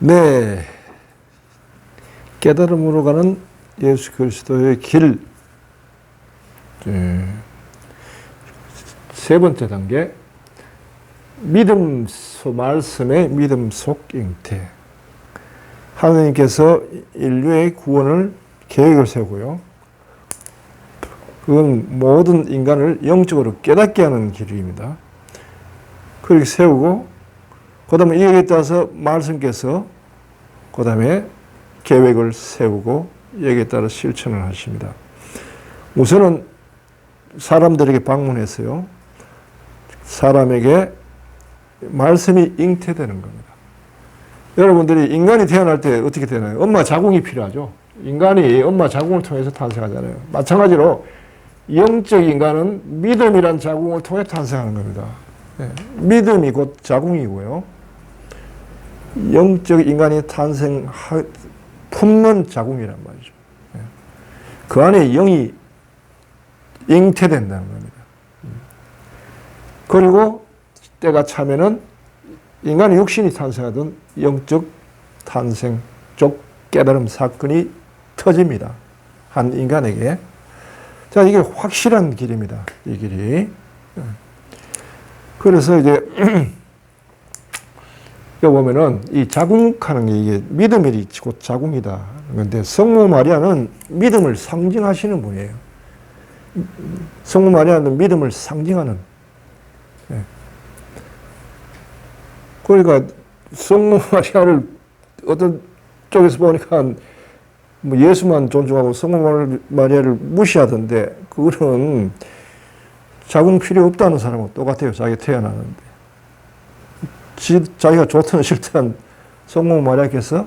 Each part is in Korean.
네, 깨달음으로 가는 예수 그리스도의 길. 세 번째 단계, 믿음 말씀의 믿음 속 잉태. 하나님께서 인류의 구원을 계획을 세우고요. 그건 모든 인간을 영적으로 깨닫게 하는 길입니다. 그렇게 세우고, 그 다음에 이에 따라서 말씀께서 그 다음에 계획을 세우고 여기에 따라 실천을 하십니다. 우선은 사람들에게 방문했어요. 사람에게 말씀이 잉태되는 겁니다. 여러분들이 인간이 태어날 때 어떻게 되나요? 엄마 자궁이 필요하죠. 인간이 엄마 자궁을 통해서 탄생하잖아요. 마찬가지로 영적 인간은 믿음이란 자궁을 통해 탄생하는 겁니다. 믿음이 곧 자궁이고요. 영적 인간이 품는 자궁이란 말이죠. 그 안에 영이 잉태된다는 겁니다. 그리고 때가 차면은 인간의 육신이 탄생하던 영적 탄생 쪽 깨달음 사건이 터집니다. 한 인간에게. 자, 이게 확실한 길입니다. 이 길이. 그래서 이제 여기 보면은 이 자궁하는 게 이게 믿음이 곧 자궁이다. 그런데 성모 마리아는 믿음을 상징하시는 분이에요. 성모 마리아는 믿음을 상징하는. 그러니까 성모 마리아를 어떤 쪽에서 보니까 뭐 예수만 존중하고 성모 마리아를 무시하던데, 그거는 자궁 필요 없다는 사람하고 똑같아요. 자기가 태어나는데. 자기가 좋든 싫든 성모 마리아께서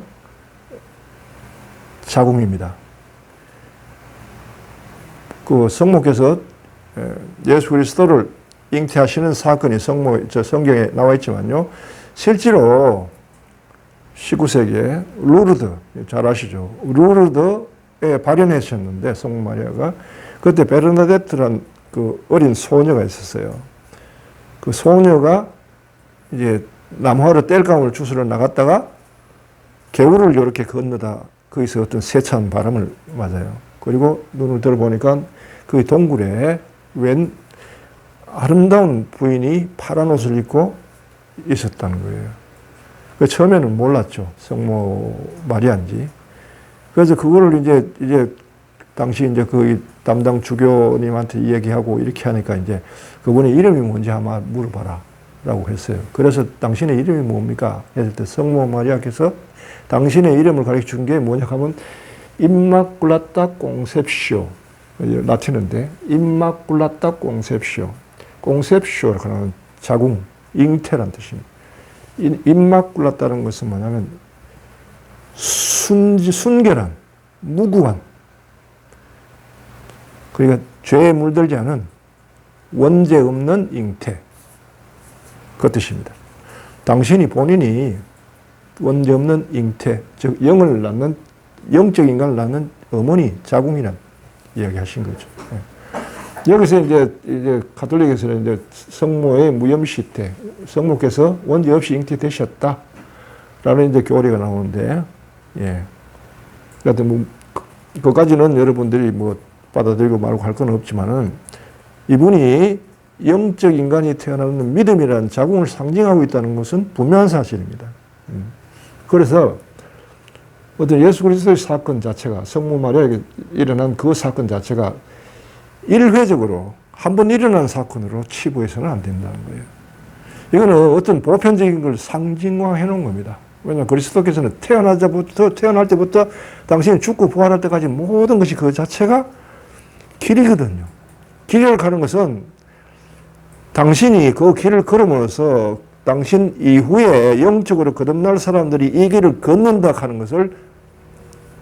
자궁입니다. 그 성모께서 예수 그리스도를 잉태하시는 사건이 성경에 나와 있지만요. 실제로 19세기에 루르드, 잘 아시죠? 루르드에 발현하셨는데, 성모 마리아가. 그때 베르나데트란 그 어린 소녀가 있었어요. 그 소녀가 이제 남하로 땔감을 주스러 나갔다가 개울을 이렇게 건너다 거기서 어떤 세찬 바람을 맞아요. 그리고 눈을 들어보니까 그 동굴에 웬 아름다운 부인이 파란 옷을 입고 있었다는 거예요. 그 처음에는 몰랐죠. 성모 마리아인지. 그래서 그거를 이제 당시 이제 그 담당 주교님한테 이야기하고 이렇게 하니까 이제 그분의 이름이 뭔지 아마 물어봐라 라고 했어요. 그래서 당신의 이름이 뭡니까? 했을 때 성모 마리아께서 당신의 이름을 가르쳐 준 게 뭐냐 하면 임마culata conceptio. 라틴어인데 임마culata conceptio. conceptio라고 하는 자궁, 잉태란 뜻입니다. 임마culata라는 것은 뭐냐면 순결한, 무구한, 그러니까 죄에 물들지 않은 원죄 없는 잉태. 그 뜻입니다. 당신이 본인이 원죄 없는 잉태, 즉 영을 낳는, 영적 인간을 낳는 어머니 자궁이란 이야기 하신 거죠. 여기서 이제 가톨릭에서는 이제 성모의 무염시태, 성모께서 원죄 없이 잉태되셨다라는 이제 교리가 나오는데, 그러니까 뭐 그까지는 여러분들이 뭐 받아들이고 말고 할 건 없지만은 이분이 영적 인간이 태어나는 믿음이라는 자궁을 상징하고 있다는 것은 분명한 사실입니다. 그래서 어떤 예수 그리스도의 사건 자체가, 성모 마리아에게 일어난 그 사건 자체가 일회적으로 한 번 일어난 사건으로 치부해서는 안 된다는 거예요. 이거는 어떤 보편적인 걸 상징화해 놓은 겁니다. 왜냐하면 그리스도께서는 태어날 때부터 당신이 죽고 부활할 때까지 모든 것이 그 자체가 길이거든요. 길을 가는 것은 당신이 그 길을 걸음으로써 당신 이후에 영적으로 거듭날 사람들이 이 길을 걷는다 하는 것을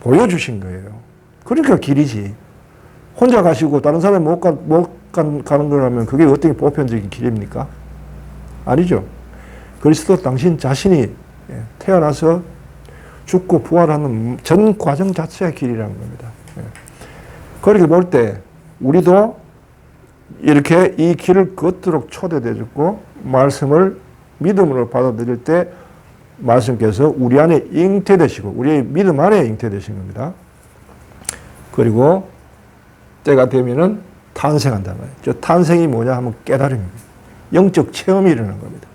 보여주신 거예요. 그러니까 길이지. 혼자 가시고 다른 사람이 못 가는 거라면 그게 어떻게 보편적인 길입니까? 아니죠. 그리스도 당신 자신이 태어나서 죽고 부활하는 전 과정 자체가 길이라는 겁니다. 그렇게 볼 때 우리도 이렇게 이 길을 걷도록 초대되어졌고 말씀을 믿음으로 받아들일 때 말씀께서 우리 안에 잉태되시고 우리의 믿음 안에 잉태되신 겁니다. 그리고 때가 되면은 탄생한단 말이에요. 저 탄생이 뭐냐 하면 깨달음입니다. 영적 체험이 일어나는 겁니다.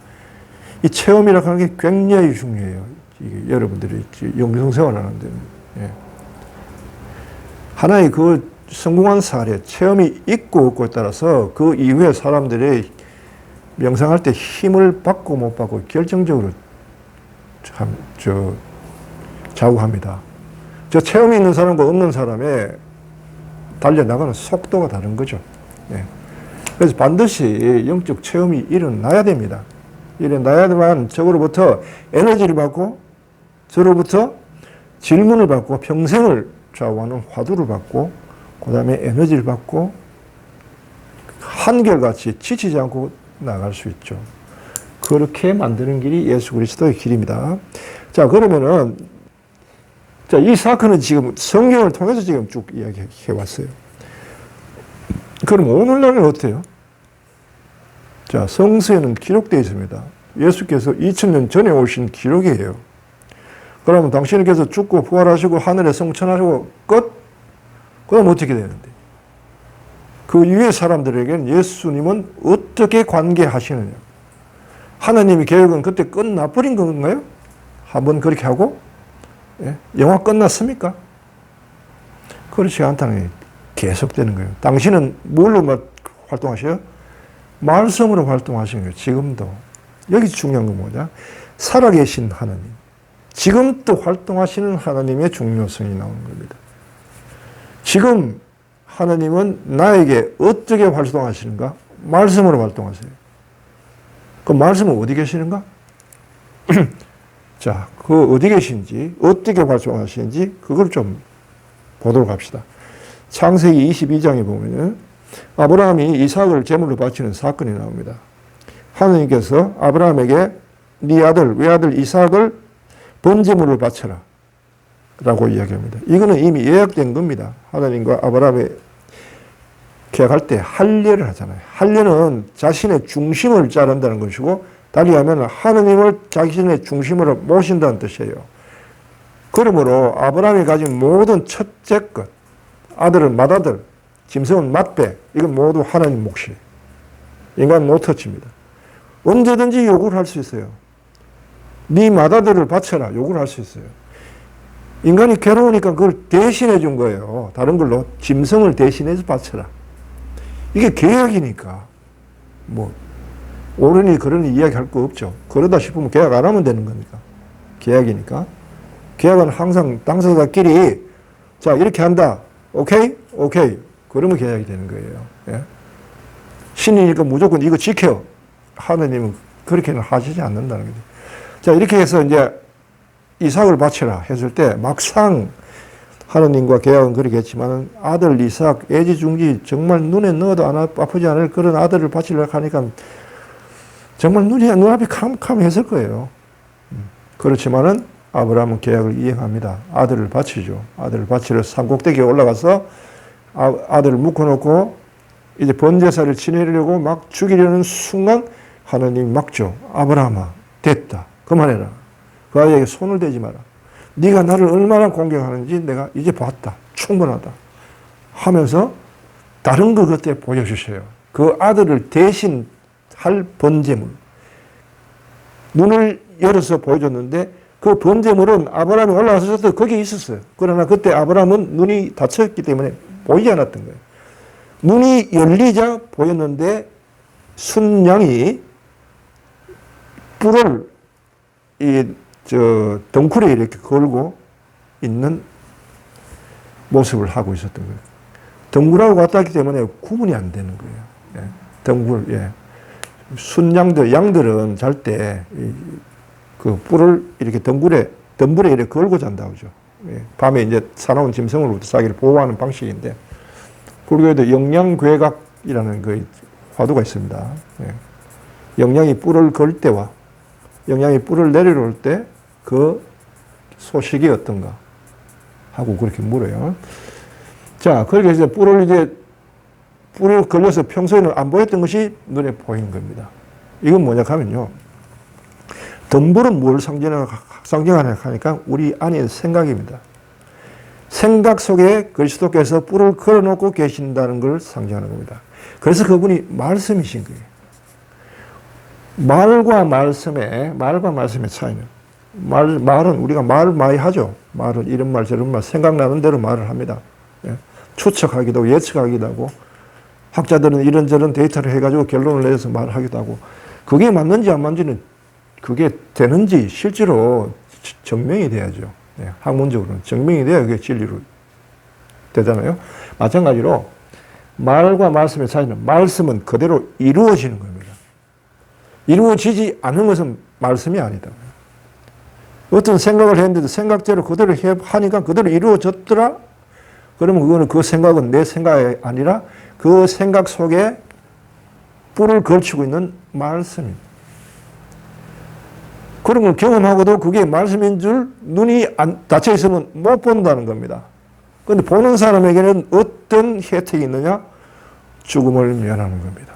이 체험이라고 하는 게 굉장히 중요해요. 이게 여러분들이 영성생활 하는데. 예. 하나의 그 성공한 사례, 체험이 있고 없고에 따라서 그 이후에 사람들이 명상할 때 힘을 받고 못 받고 결정적으로 좌우합니다. 저 체험이 있는 사람과 없는 사람의 달려나가는 속도가 다른 거죠. 예. 그래서 반드시 영적 체험이 일어나야 됩니다. 일어나야만 저로부터 에너지를 받고 저로부터 질문을 받고 평생을 좌우하는 화두를 받고 그 다음에 에너지를 받고 한결같이 지치지 않고 나갈 수 있죠. 그렇게 만드는 길이 예수 그리스도의 길입니다. 자, 그러면은 자, 이 사건은 지금 성경을 통해서 지금 쭉 이야기해 왔어요. 그럼 오늘날은 어때요? 자, 성서에는 기록되어 있습니다. 예수께서 2000년 전에 오신 기록이에요. 그러면 당신께서 죽고 부활하시고 하늘에 성천하시고 끝? 그럼 어떻게 되는데? 그 이후의 사람들에게는 예수님은 어떻게 관계하시느냐? 하나님의 계획은 그때 끝나버린 건가요? 한번 그렇게 하고? 예? 영화 끝났습니까? 그렇지 않다는 게 계속되는 거예요. 당신은 뭘로 활동하셔요? 말씀으로 활동하시는 거예요. 지금도. 여기 중요한 건 뭐냐? 살아계신 하나님. 지금 또 활동하시는 하나님의 중요성이 나오는 겁니다. 지금 하나님은 나에게 어떻게 활동하시는가? 말씀으로 활동하세요. 그 말씀은 어디 계시는가? 자, 그 어디 계신지, 어떻게 활동하시는지 그걸 좀 보도록 합시다. 창세기 22장에 보면은 아브라함이 이삭을 제물로 바치는 사건이 나옵니다. 하나님께서 아브라함에게 네 아들, 외아들 이삭을 번제물로 바쳐라 라고 이야기합니다. 이거는 이미 예약된 겁니다. 하나님과 아브라함이 계약할 때 할례를 하잖아요. 할례는 자신의 중심을 자른다는 것이고 달리 하면 하나님을 자신의 중심으로 모신다는 뜻이에요. 그러므로 아브라함이 가진 모든 첫째 것, 아들은 맏아들, 짐승은 맏배, 이건 모두 하나님 몫이에요. 인간 노터치입니다. 언제든지 요구를 할 수 있어요. 네 맏아들을 바쳐라 요구를 할 수 있어요. 인간이 괴로우니까 그걸 대신해 준 거예요. 다른 걸로 짐승을 대신해서 바쳐라. 이게 계약이니까 뭐 옳으니 그러니 이야기할 거 없죠. 그러다 싶으면 계약 안 하면 되는 거니까. 계약이니까. 계약은 항상 당사자끼리 자 이렇게 한다. 오케이? 오케이. 그러면 계약이 되는 거예요. 예? 신이니까 무조건 이거 지켜. 하느님은 그렇게는 하시지 않는다는 거죠. 자 이렇게 해서 이제 이삭을 바치라 했을 때 막상 하느님과 계약은 그렇게 했지만 아들 이삭 애지중지 정말 눈에 넣어도 안 아프지 않을 그런 아들을 바치려고 하니까 정말 눈앞이 캄캄했을 거예요. 그렇지만은 아브라함은 계약을 이행합니다. 아들을 바치죠. 아들을 바치러 산꼭대기에 올라가서 아들을 묶어놓고 이제 번제사를 지내려고 막 죽이려는 순간 하나님이 막죠. 아브라함아 됐다. 그만해라. 그 아이에게 손을 대지 마라. 네가 나를 얼마나 공경하는지 내가 이제 봤다. 충분하다. 하면서 다른 것 그때 보여주셔요. 그 아들을 대신 할 번제물. 눈을 열어서 보여줬는데 그 번제물은 아브라함이 올라가서 거기에 있었어요. 그러나 그때 아브라함은 눈이 닫혔기 때문에 보이지 않았던 거예요. 눈이 열리자 보였는데 순양이 뿔을 덩굴에 이렇게 걸고 있는 모습을 하고 있었던 거예요. 덩굴하고 같았기 때문에 구분이 안 되는 거예요. 예. 덩굴, 예. 순양들, 양들은 잘 때 그 뿔을 이렇게 덩굴에 이렇게 걸고 잔다고 하죠. 예. 밤에 이제 사나운 짐승으로부터 자기를 보호하는 방식인데, 불교에도 영양괴각이라는 그 화두가 있습니다. 예. 영양이 뿔을 걸 때와 영양이 뿔을 내려올 때 그 소식이 어떤가 하고 그렇게 물어요. 자, 그렇게 이제 뿔을 걸려서 평소에는 안 보였던 것이 눈에 보이는 겁니다. 이건 뭐냐 하면요. 등불은 뭘 상징하냐 하니까 우리 안의 생각입니다. 생각 속에 그리스도께서 뿔을 걸어놓고 계신다는 걸 상징하는 겁니다. 그래서 그분이 말씀이신 거예요. 말과 말씀의 차이는, 말은 우리가 말을 많이 하죠. 말은 이런 말 저런 말 생각나는 대로 말을 합니다. 추측하기도 하고 예측하기도 하고, 학자들은 이런저런 데이터를 해가지고 결론을 내서 말하기도 하고, 그게 맞는지 안 맞는지는, 그게 되는지 실제로 증명이 돼야죠. 학문적으로는 증명이 돼야 그게 진리로 되잖아요. 마찬가지로 말과 말씀의 차이는, 말씀은 그대로 이루어지는 겁니다. 이루어지지 않는 것은 말씀이 아니다. 어떤 생각을 했는데도 생각대로 그대로 하니까 그대로 이루어졌더라? 그러면 그거는 그 생각은 내 생각이 아니라 그 생각 속에 뿔을 걸치고 있는 말씀입니다. 그런 걸 경험하고도 그게 말씀인 줄 눈이 닫혀 있으면 못 본다는 겁니다. 그런데 보는 사람에게는 어떤 혜택이 있느냐? 죽음을 면하는 겁니다.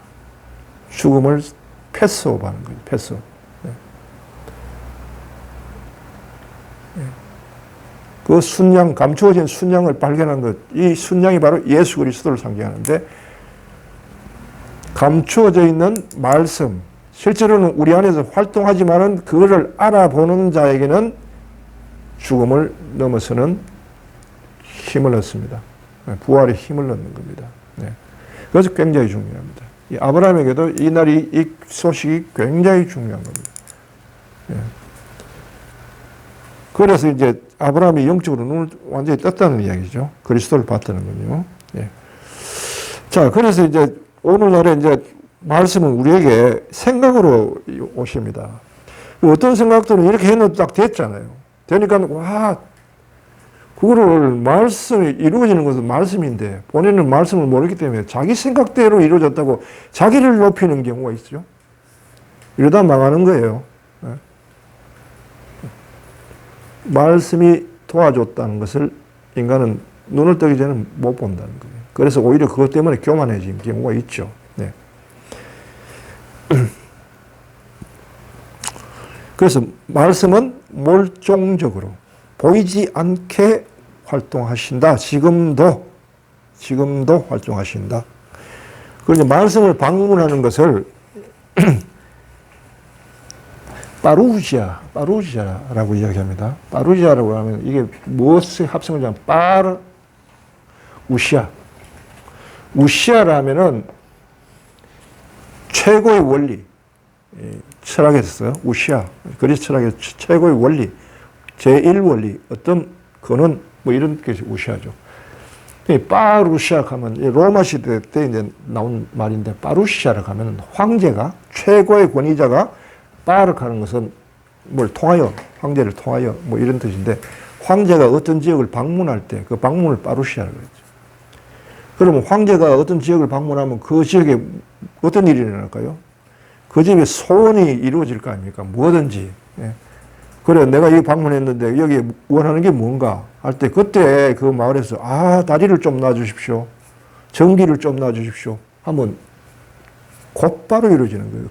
죽음을 패스오브하는 거예요. 패스오브. 그 순양, 감추어진 순양을 발견한 것, 이 순양이 바로 예수 그리스도를 상징하는데, 감추어져 있는 말씀, 실제로는 우리 안에서 활동하지만은 그거를 알아보는 자에게는 죽음을 넘어서는 힘을 얻습니다. 부활의 힘을 얻는 겁니다. 그래서 굉장히 중요합니다. 이 아브라함에게도 이 소식이 굉장히 중요한 겁니다. 그래서 이제 아브라함이 영적으로 눈을 완전히 떴다는 이야기죠. 그리스도를 봤다는 거죠. 자, 그래서 이제 오늘날에 이제 말씀은 우리에게 생각으로 오십니다. 어떤 생각들은 이렇게 해놓고 딱 됐잖아요. 되니까, 와, 그거를 말씀이 이루어지는 것은 말씀인데, 본인은 말씀을 모르기 때문에 자기 생각대로 이루어졌다고 자기를 높이는 경우가 있죠. 이러다 망하는 거예요. 말씀이 도와줬다는 것을 인간은 눈을 뜨기 전에 못 본다는 거예요. 그래서 오히려 그것 때문에 교만해진 경우가 있죠. 그래서 말씀은 몰종적으로 보이지 않게 활동하신다. 지금도 활동하신다. 그리고 말씀을 방문하는 것을 파루시아라고 이야기합니다. 파루시아라고 하면 이게 무엇의 합성을 하면 우시아라면은 최고의 원리, 철학에서 우시아, 그리스 철학의 최고의 원리, 제1원리, 어떤 근원, 뭐 이런 것이 우시아죠. 파루시아 하면 로마 시대 때 이제 나온 말인데, 파루시아라고 하면 황제가, 최고의 권위자가 파르하는 것은 뭘 통하여, 황제를 통하여 뭐 이런 뜻인데, 황제가 어떤 지역을 방문할 때 그 방문을 파루시아라고 그랬죠. 그러면 황제가 어떤 지역을 방문하면 그 지역에 어떤 일이 일어날까요? 그 집에 소원이 이루어질 거 아닙니까? 뭐든지. 그래, 내가 여기 방문했는데 여기 원하는 게 뭔가 할 때, 그때 그 마을에서 다리를 좀 놔주십시오. 전기를 좀 놔주십시오. 하면 곧바로 이루어지는 거예요.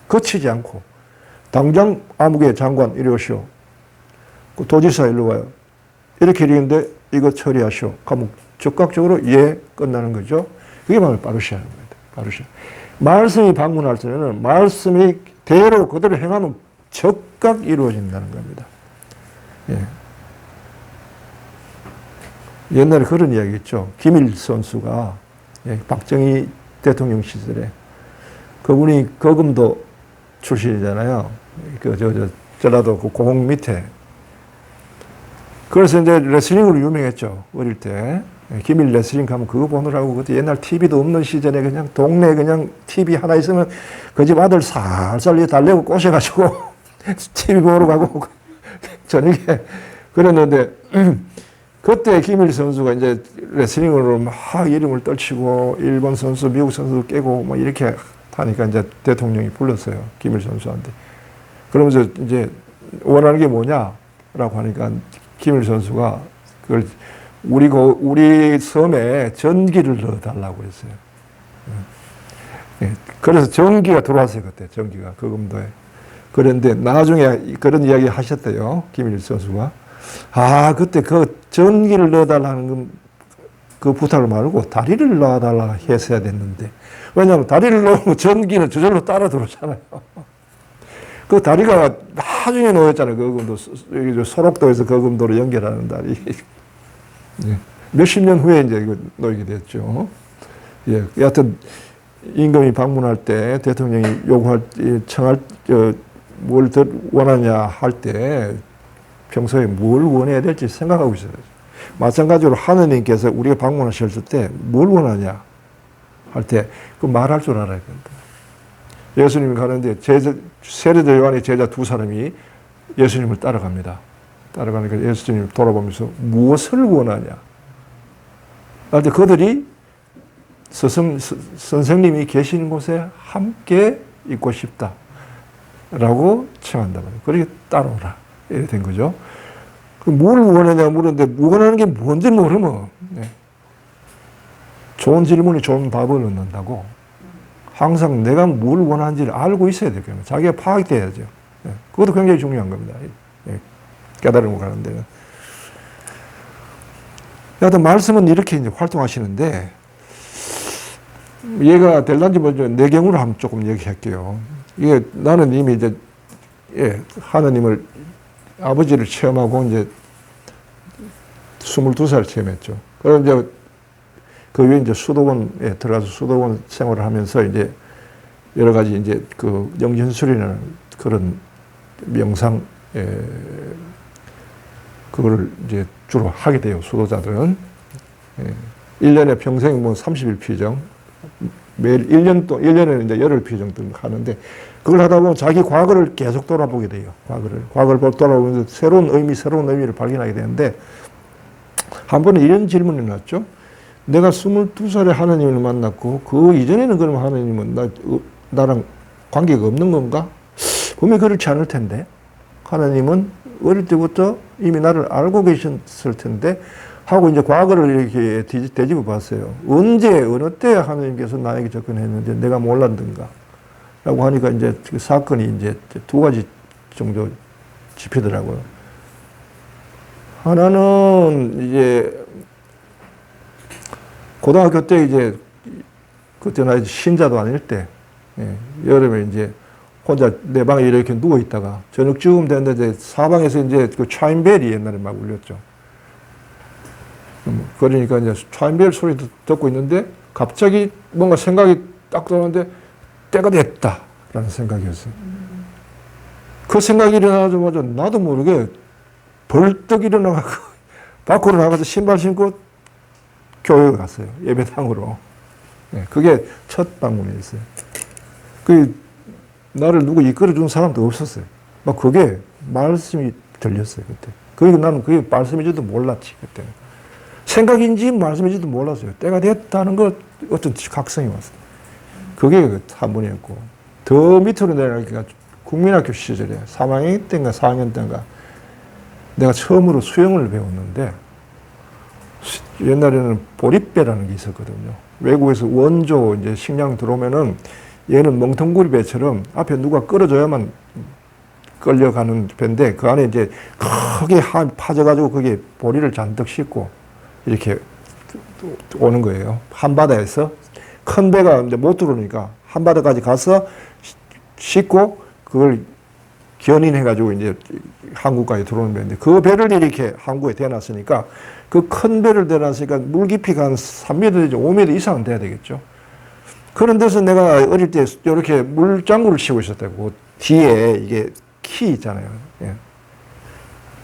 거치지 않고. 당장 아무개 장관 이리 오시오. 그 도지사 일로 와요. 이렇게 이러는데 이거 처리하시오. 그러면 즉각적으로 끝나는 거죠. 그게 바로 파루시아인 겁니다. 파루시아. 말씀이 방문할 때는 말씀이 대로 그대로 행하면 즉각 이루어진다는 겁니다. 옛날에 그런 이야기 있죠. 김일 선수가 박정희 대통령 시절에 그분이 거금도 출신이잖아요. 전라도 그 고흥 밑에. 그래서 이제 레슬링으로 유명했죠. 어릴 때. 김일 레슬링 가면 그거 보느라고, 그때 옛날 TV도 없는 시절에 그냥 동네 그냥 TV 하나 있으면 그 집 아들 살살 달래고 꼬셔가지고 TV 보러 가고 저녁에 그랬는데, 그때 김일 선수가 이제 레슬링으로 막 이름을 떨치고 일본 선수, 미국 선수 깨고 뭐 이렇게 하니까 이제 대통령이 불렀어요. 김일 선수한테. 그러면서 이제 원하는 게 뭐냐라고 하니까 김일 선수가 그걸 우리 섬에 전기를 넣어달라고 했어요. 그래서 전기가 들어왔어요. 그때 전기가 거금도에. 그런데 나중에 그런 이야기 하셨대요. 김일 선수가. 아, 그때 그 전기를 넣어달라는 그 부탁을 말고 다리를 넣어달라 했어야 됐는데. 왜냐하면 다리를 넣으면 전기는 저절로 따라 들어오잖아요. 그 다리가 나중에 놓였잖아요. 거금도, 소록도에서 거금도로 연결하는 다리. 예. 몇십 년 후에 이제 이거 놓이게 됐죠. 예. 여하튼, 임금이 방문할 때 대통령이 요구할, 청할, 뭘 더 원하냐 할 때 평소에 뭘 원해야 될지 생각하고 있어야 돼요. 마찬가지로 하느님께서 우리가 방문하셨을 때 뭘 원하냐 할 때 그 말할 줄 알아야 된다. 예수님이 가는데 세례대 요한의 제자 두 사람이 예수님을 따라갑니다. 따라가니까 예수님을 돌아보면서 무엇을 원하냐. 그런데 그들이 선생님이 계시는 곳에 함께 있고 싶다. 라고 청한다 말이에요. 그렇게 따라오라. 이렇게 된 거죠. 뭘 원하냐 물었는데 원하는 게 뭔지 모르면 좋은 질문이 좋은 답을 얻는다고. 항상 내가 뭘 원하는지를 알고 있어야 되거든요. 자기가 파악돼야죠. 그것도 굉장히 중요한 겁니다. 깨달음을 가는 데는. 여하튼 말씀은 이렇게 이제 활동하시는데, 얘가 될란지 먼저 내 경우를 한번 조금 얘기할게요. 이게 나는 이미 이제, 하느님을, 아버지를 체험하고 이제 22살 체험했죠. 그럼 이제 그 위에 이제 수도원에 들어가서 수도원 생활을 하면서 이제 여러 가지 이제 그 영전술이라는 그런 명상, 그거를 이제 주로 하게 돼요. 수도자들은. 1년에 평생 뭐 30일 피정, 매일 1년에는 이제 열흘 피정 등 하는데 그걸 하다 보면 자기 과거를 계속 돌아보게 돼요. 과거를 돌아보면서 새로운 의미를 발견하게 되는데 한 번은 이런 질문이 나왔죠. 내가 22살에 하나님을 만났고 그 이전에는 그럼 하나님은 나랑 관계가 없는 건가? 분명히 그렇지 않을 텐데 하나님은 어릴 때부터 이미 나를 알고 계셨을 텐데 하고 이제 과거를 이렇게 되짚어 봤어요. 언제 어느 때 하나님께서 나에게 접근했는데 내가 몰랐던가 라고 하니까 이제 그 사건이 이제 두 가지 정도 짚히더라고요. 하나는 이제 고등학교 때 이제 그때 나 신자도 아닐 때 여름에 이제 혼자 내 방에 이렇게 누워 있다가 저녁쯤 됐는데 사방에서 이제 그 차인벨이 옛날에 막 울렸죠. 그러니까 이제 차인벨 소리 듣고 있는데 갑자기 뭔가 생각이 딱 들었는데 때가 됐다라는 생각이었어요. 그 생각이 일어나자마자 나도 모르게 벌떡 일어나가고 밖으로 나가서 신발 신고 교회에 갔어요. 예배당으로. 그게 첫 방문이었어요. 나를 누구 이끌어준 사람도 없었어요. 막 그게 말씀이 들렸어요, 그때. 그리고 나는 그게 말씀인지도 몰랐지, 그때. 생각인지 말씀인지도 몰랐어요. 때가 됐다는 것, 어떤 각성이 왔어요. 그게 한 번이었고. 더 밑으로 내려가니까 국민학교 시절에 3학년 때인가 4학년 때인가 내가 처음으로 수영을 배웠는데 옛날에는 보릿배라는 게 있었거든요. 외국에서 원조 이제 식량 들어오면은 얘는 멍텅구리 배처럼 앞에 누가 끌어줘야만 끌려가는 배인데 그 안에 이제 크게 파져가지고 거기에 보리를 잔뜩 싣고 이렇게 오는 거예요. 한바다에서 큰 배가 이제 못 들어오니까 한바다까지 가서 싣고 그걸 견인해가지고 이제 한국까지 들어오는 배인데 그 배를 이렇게 항구에 대놨으니까 그 큰 배를 대놨으니까 물 깊이가 한 3m 내지 5m 이상은 돼야 되겠죠. 그런 데서 내가 어릴 때 이렇게 물장구를 치고 있었다고. 뒤에 이게 키 있잖아요. 예.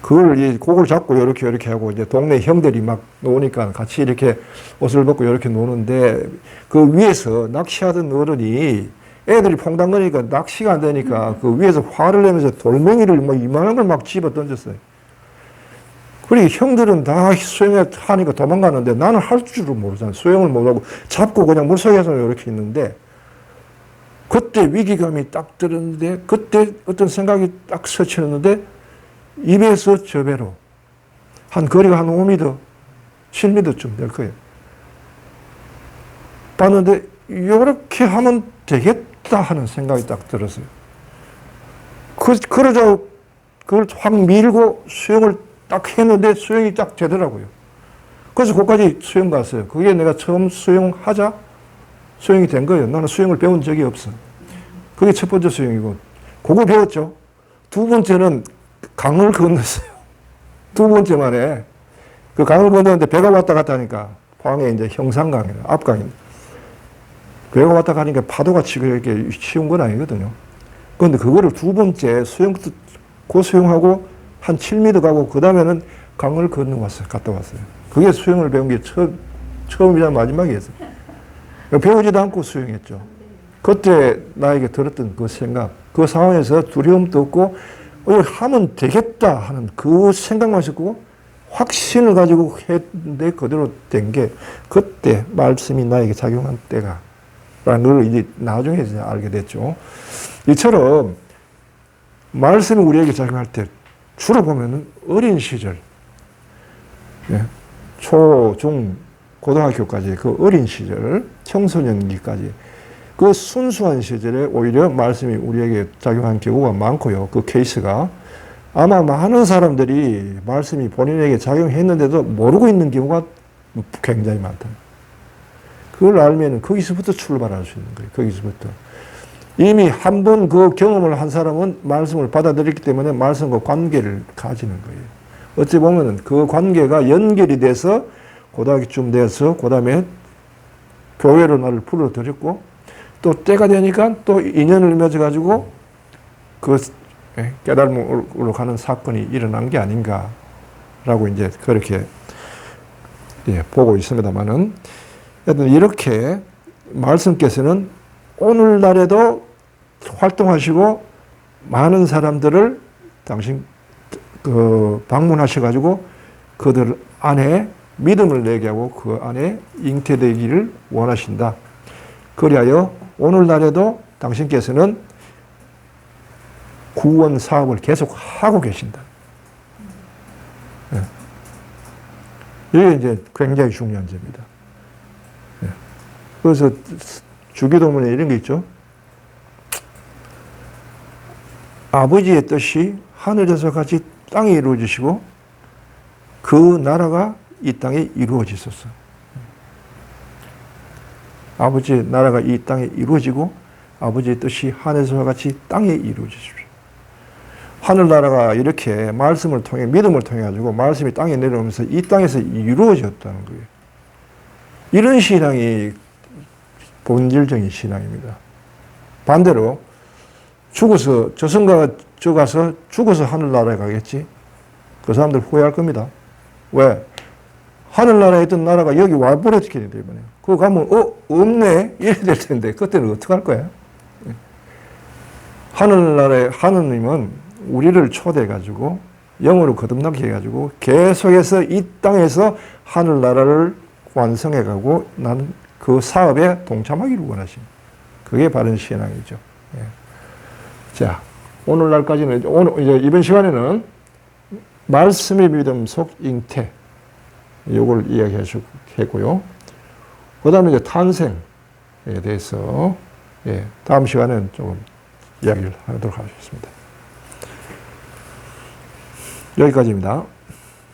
그걸 잡고 이렇게 하고 이제 동네 형들이 막 노니까 같이 이렇게 옷을 벗고 이렇게 노는데 그 위에서 낚시하던 어른이 애들이 퐁당거리니까 낚시가 안 되니까 그 위에서 화를 내면서 돌멩이를 막 이만한 걸 막 집어 던졌어요. 그리고 형들은 다 수영을 하니까 도망가는데 나는 할 줄을 모르잖아요. 수영을 못하고 잡고 그냥 물속에서 이렇게 있는데 그때 위기감이 딱 들었는데 그때 어떤 생각이 딱 스치는데 입에서 저 배로 한 거리가 한 5m, 7m쯤 될 거예요. 봤는데 이렇게 하면 되겠다 하는 생각이 딱 들었어요. 그러자 그걸 확 밀고 수영을 딱 했는데 수영이 딱 되더라고요. 그래서 거기까지 수영 갔어요. 그게 내가 처음 수영하자 수영이 된 거예요. 나는 수영을 배운 적이 없어. 그게 첫 번째 수영이고, 그거 배웠죠. 두 번째는 강을 건넜어요. 두 번째 만에 그 강을 건넜는데 배가 왔다 갔다 하니까 포항에 이제 형산강이에요. 앞강입니다. 배가 왔다 가니까 파도가 치고 이렇게 쉬운 건 아니거든요. 그런데 그거를 두 번째 그 수영하고 한 7m 가고 그 다음에는 강을 건너왔어요. 갔다 왔어요. 그게 수영을 배운 게 처음이자 마지막이었어요. 배우지도 않고 수영했죠. 그때 나에게 들었던 그 생각, 그 상황에서 두려움도 없고 하면 되겠다 하는 그 생각만 있었고 확신을 가지고 했는데 그대로 된 게 그때 말씀이 나에게 작용한 때가 라는 걸 이제 나중에 이제 알게 됐죠. 이처럼 말씀이 우리에게 작용할 때 주로 보면은 어린 시절, 초, 중, 고등학교까지 그 어린 시절, 청소년기까지 그 순수한 시절에 오히려 말씀이 우리에게 작용한 경우가 많고요. 그 케이스가 아마 많은 사람들이 말씀이 본인에게 작용했는데도 모르고 있는 경우가 굉장히 많다. 그걸 알면 거기서부터 출발할 수 있는 거예요. 거기서부터. 이미 한 번 그 경험을 한 사람은 말씀을 받아들였기 때문에 말씀과 관계를 가지는 거예요. 어찌 보면 그 관계가 연결이 돼서 고등학교쯤 돼서 그 다음에 교회로 나를 불러들였고 또 때가 되니까 또 인연을 맺어가지고 그 깨달음으로 가는 사건이 일어난 게 아닌가라고 이제 그렇게 보고 있습니다만은 하여튼 이렇게 말씀께서는 오늘날에도 활동하시고 많은 사람들을 당신 방문하셔가지고 그들 안에 믿음을 내게 하고 그 안에 잉태되기를 원하신다. 그리하여 오늘날에도 당신께서는 구원 사업을 계속 하고 계신다. 이게 이제 굉장히 중요한 점입니다. 그래서 주기도문에 이런 게 있죠. 아버지의 뜻이 하늘에서 같이 땅에 이루어지시고 그 나라가 이 땅에 이루어지소서. 아버지의 나라가 이 땅에 이루어지고 아버지의 뜻이 하늘에서와 같이 땅에 이루어지십시오. 하늘나라가 이렇게 말씀을 통해 믿음을 통해 가지고 말씀이 땅에 내려오면서 이 땅에서 이루어졌다는 거예요. 이런 신앙이 본질적인 신앙입니다. 반대로 죽어서 저승가 가서 죽어서 하늘나라에 가겠지. 그 사람들 후회할 겁니다. 왜? 하늘나라에 있던 나라가 여기 와버렸기 때문에. 그거 가면 없네 이래 될 텐데 그때는 어떡할 거야? 하늘나라에 하느님은 우리를 초대해 가지고 영으로 거듭나게 해 가지고 계속해서 이 땅에서 하늘나라를 완성해 가고 나는 그 사업에 동참하기를 원하십니다. 그게 바른 신앙이죠. 자, 오늘날까지는 이제 이번 시간에는 말씀의 믿음 속 잉태 요걸 이야기했고요. 그 다음에 이제 탄생에 대해서 다음 시간에는 조금 이야기를 하도록 하겠습니다. 여기까지입니다.